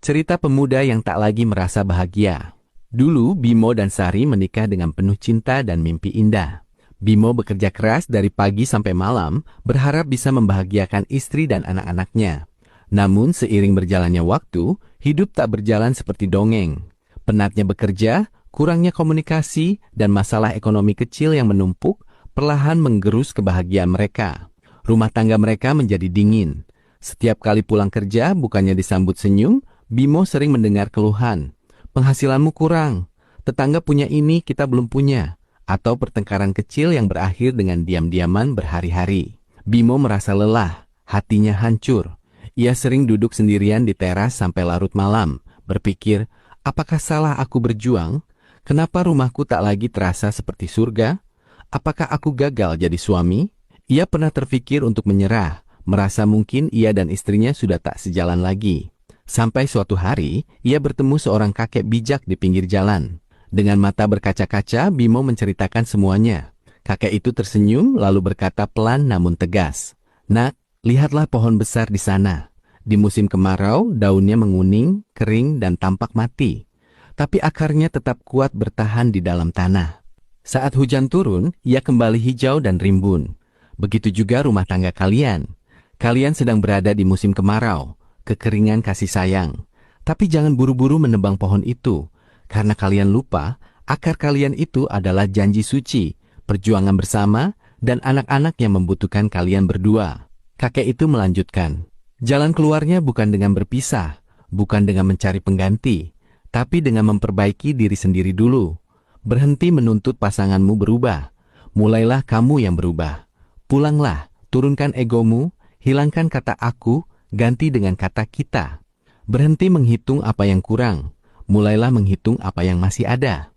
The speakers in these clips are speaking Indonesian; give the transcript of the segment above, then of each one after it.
Cerita pemuda yang tak lagi merasa bahagia. Dulu, Bimo dan Sari menikah dengan penuh cinta dan mimpi indah. Bimo bekerja keras dari pagi sampai malam, berharap bisa membahagiakan istri dan anak-anaknya. Namun, seiring berjalannya waktu, hidup tak berjalan seperti dongeng. Penatnya bekerja, kurangnya komunikasi, dan masalah ekonomi kecil yang menumpuk perlahan menggerus kebahagiaan mereka. Rumah tangga mereka menjadi dingin. Setiap kali pulang kerja, bukannya disambut senyum, Bimo sering mendengar keluhan. Penghasilanmu kurang, tetangga punya ini kita belum punya, atau pertengkaran kecil yang berakhir dengan diam-diaman berhari-hari. Bimo merasa lelah, hatinya hancur. Ia sering duduk sendirian di teras sampai larut malam, berpikir, apakah salah aku berjuang? Kenapa rumahku tak lagi terasa seperti surga? Apakah aku gagal jadi suami? Ia pernah terpikir untuk menyerah, merasa mungkin ia dan istrinya sudah tak sejalan lagi. Sampai suatu hari, ia bertemu seorang kakek bijak di pinggir jalan. Dengan mata berkaca-kaca, Bimo menceritakan semuanya. Kakek itu tersenyum lalu berkata pelan namun tegas, "Nak, lihatlah pohon besar di sana. Di musim kemarau, daunnya menguning, kering, dan tampak mati. Tapi akarnya tetap kuat bertahan di dalam tanah. Saat hujan turun, ia kembali hijau dan rimbun. Begitu juga rumah tangga kalian. Kalian sedang berada di musim kemarau, kekeringan kasih sayang. Tapi jangan buru-buru menebang pohon itu, karena kalian lupa, akar kalian itu adalah janji suci, perjuangan bersama, dan anak-anak yang membutuhkan kalian berdua." Kakek itu melanjutkan, "Jalan keluarnya bukan dengan berpisah, bukan dengan mencari pengganti, tapi dengan memperbaiki diri sendiri dulu. Berhenti menuntut pasanganmu berubah. Mulailah kamu yang berubah. Pulanglah, turunkan egomu, hilangkan kata aku, ganti dengan kata kita. Berhenti menghitung apa yang kurang, mulailah menghitung apa yang masih ada.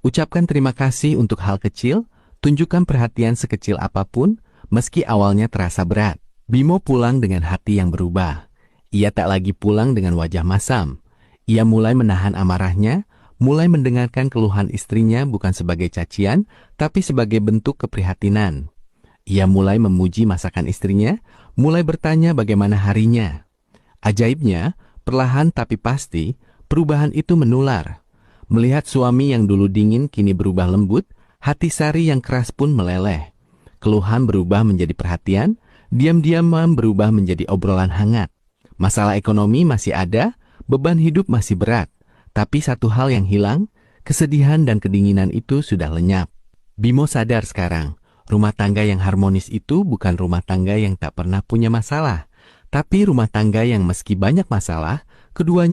Ucapkan terima kasih untuk hal kecil, tunjukkan perhatian sekecil apapun, meski awalnya terasa berat." Bimo pulang dengan hati yang berubah. Ia tak lagi pulang dengan wajah masam. Ia mulai menahan amarahnya, mulai mendengarkan keluhan istrinya bukan sebagai cacian, tapi sebagai bentuk keprihatinan. Ia mulai memuji masakan istrinya, mulai bertanya bagaimana harinya. Ajaibnya, perlahan tapi pasti, perubahan itu menular. Melihat suami yang dulu dingin kini berubah lembut, hati Sari yang keras pun meleleh. Keluhan berubah menjadi perhatian, diam-diam berubah menjadi obrolan hangat. Masalah ekonomi masih ada, beban hidup masih berat, tapi satu hal yang hilang, kesedihan dan kedinginan itu sudah lenyap. Bimo sadar sekarang, rumah tangga yang harmonis itu bukan rumah tangga yang tak pernah punya masalah, tapi rumah tangga yang meski banyak masalah, keduanya